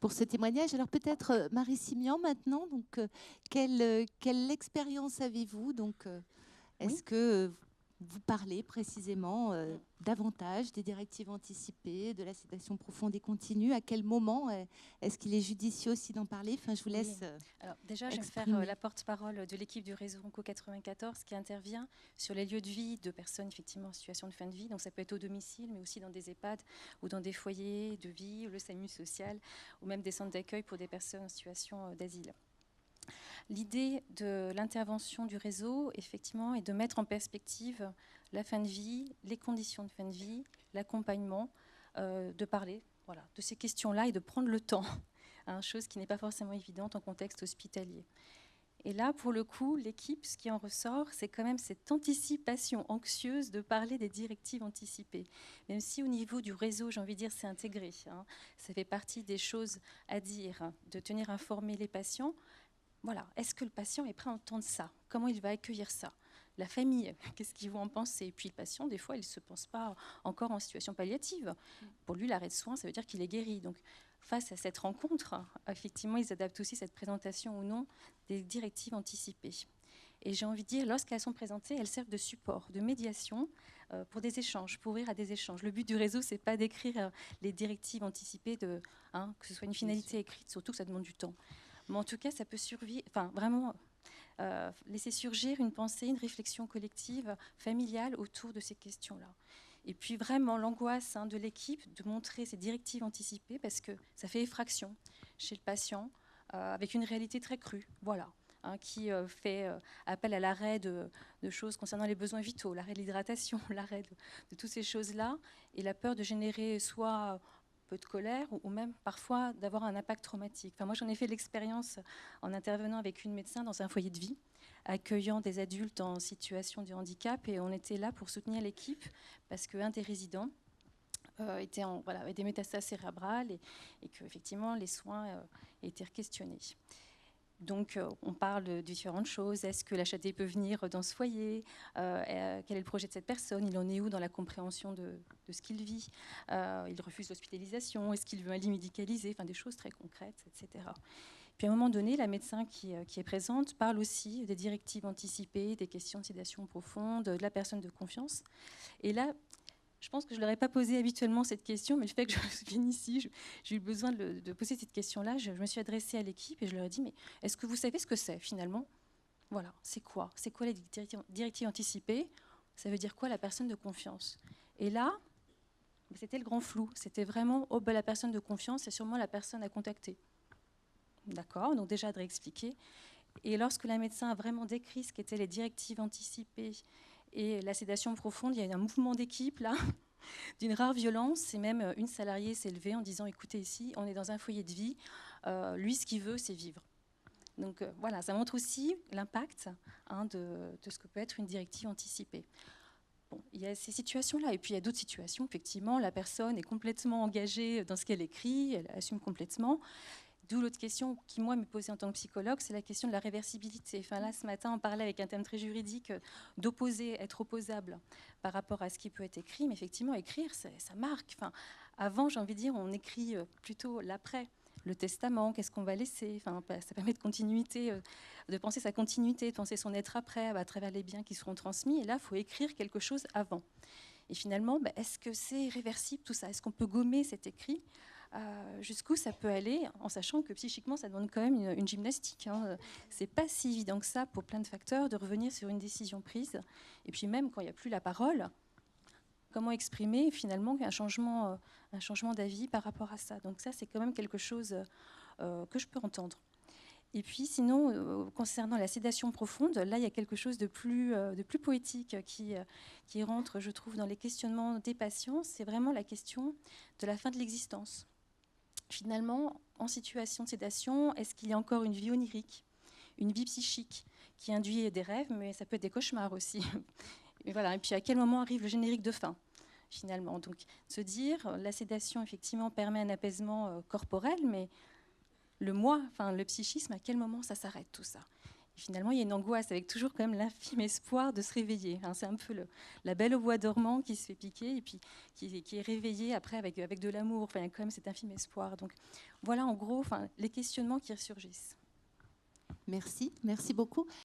pour ce témoignage. Alors peut-être Marie Simian maintenant. Donc, quelle expérience avez-vous? Donc, est-ce Oui. que vous parlez précisément davantage des directives anticipées, de la sédation profonde et continue? À quel moment est-ce qu'il est judicieux aussi d'en parler? Enfin, je vous laisse Alors déjà, je vais me faire exprimer. la porte-parole de l'équipe du réseau Onco 94 qui intervient sur les lieux de vie de personnes effectivement en situation de fin de vie. Donc ça peut être au domicile, mais aussi dans des EHPAD ou dans des foyers de vie, ou le SAMU social, ou même des centres d'accueil pour des personnes en situation d'asile. L'idée de l'intervention du réseau, effectivement, est de mettre en perspective la fin de vie, les conditions de fin de vie, l'accompagnement, de parler de ces questions-là et de prendre le temps, chose qui n'est pas forcément évidente en contexte hospitalier. Et là, pour le coup, l'équipe, ce qui en ressort, c'est quand même cette anticipation anxieuse de parler des directives anticipées. Même si au niveau du réseau, j'ai envie de dire, c'est intégré. Ça fait partie des choses à dire, de tenir informés les patients. Voilà, est-ce que le patient est prêt à entendre ça? Comment il va accueillir ça? La famille, qu'est-ce qu'ils vont en penser? Et puis le patient, des fois, il ne se pense pas encore en situation palliative. Pour lui, l'arrêt de soins, ça veut dire qu'il est guéri. Donc, face à cette rencontre, effectivement, ils adaptent aussi cette présentation ou non des directives anticipées. Et j'ai envie de dire, lorsqu'elles sont présentées, elles servent de support, de médiation pour des échanges, pour ouvrir à des échanges. Le but du réseau, c'est pas d'écrire les directives anticipées, que ce soit une finalité écrite, surtout que ça demande du temps. Mais en tout cas, ça peut vraiment laisser surgir une pensée, une réflexion collective, familiale autour de ces questions-là. Et puis vraiment l'angoisse de l'équipe de montrer ces directives anticipées parce que ça fait effraction chez le patient avec une réalité très crue, qui fait appel à l'arrêt de choses concernant les besoins vitaux, l'arrêt de l'hydratation, l'arrêt de toutes ces choses-là, et la peur de générer soit peu de colère ou même parfois d'avoir un impact traumatique. Moi, j'en ai fait l'expérience en intervenant avec une médecin dans un foyer de vie, accueillant des adultes en situation de handicap, et on était là pour soutenir l'équipe parce qu'un des résidents avait des métastases cérébrales et qu'effectivement les soins étaient questionnés. Donc, on parle de différentes choses. Est-ce que l'HAD peut venir dans ce foyer? Quel est le projet de cette personne? Il en est où dans la compréhension de ce qu'il vit? Il refuse l'hospitalisation. Est-ce qu'il veut un lit médicalisé? Des choses très concrètes, etc. Puis, à un moment donné, la médecin qui est présente parle aussi des directives anticipées, des questions de sédation profonde, de la personne de confiance. Et là, je pense que je ne leur ai pas posé habituellement cette question, mais le fait que je vienne ici, j'ai eu besoin de poser cette question-là. Je me suis adressée à l'équipe et je leur ai dit, mais est-ce que vous savez ce que c'est finalement? Voilà, c'est quoi? C'est quoi les directives anticipées? Ça veut dire quoi la personne de confiance? Et là, c'était le grand flou. C'était vraiment, la personne de confiance, c'est sûrement la personne à contacter. D'accord, donc déjà de réexpliquer. Et lorsque la médecin a vraiment décrit ce qu'étaient les directives anticipées et la sédation profonde, il y a eu un mouvement d'équipe là, d'une rare violence. Et même une salariée s'est levée en disant, écoutez, ici, on est dans un foyer de vie. Lui, ce qu'il veut, c'est vivre. Donc voilà, ça montre aussi l'impact de ce que peut être une directive anticipée. Bon, il y a ces situations-là. Et puis il y a d'autres situations, effectivement, la personne est complètement engagée dans ce qu'elle écrit, elle assume complètement. D'où l'autre question qui, moi, m'est posée en tant que psychologue, c'est la question de la réversibilité. Là, ce matin, on parlait avec un thème très juridique d'opposer, être opposable par rapport à ce qui peut être écrit. Mais effectivement, écrire, ça marque. Avant, j'ai envie de dire, on écrit plutôt l'après. Le testament, qu'est-ce qu'on va laisser? Ça permet de continuité, de penser sa continuité, de penser son être après, à travers les biens qui seront transmis. Et là, il faut écrire quelque chose avant. Et finalement, est-ce que c'est réversible tout ça? Est-ce qu'on peut gommer cet écrit? Jusqu'où ça peut aller, en sachant que psychiquement, ça demande quand même une gymnastique. C'est pas si évident que ça, pour plein de facteurs, de revenir sur une décision prise. Et puis même quand il n'y a plus la parole, comment exprimer finalement un changement d'avis par rapport à ça? Donc ça, c'est quand même quelque chose que je peux entendre. Et puis sinon, concernant la sédation profonde, là, il y a quelque chose de plus poétique qui rentre, je trouve, dans les questionnements des patients. C'est vraiment la question de la fin de l'existence. Finalement, en situation de sédation, est-ce qu'il y a encore une vie onirique, une vie psychique qui induit des rêves, mais ça peut être des cauchemars aussi. Et voilà. Et puis à quel moment arrive le générique de fin, finalement? Donc, se dire, la sédation, effectivement, permet un apaisement corporel, mais le moi, le psychisme, à quel moment ça s'arrête tout ça? Et finalement, il y a une angoisse avec toujours quand même l'infime espoir de se réveiller. Hein. C'est un peu la belle au bois dormant qui se fait piquer et puis qui est réveillée après avec de l'amour. Enfin, il y a quand même cet infime espoir. Donc voilà en gros les questionnements qui ressurgissent. Merci beaucoup.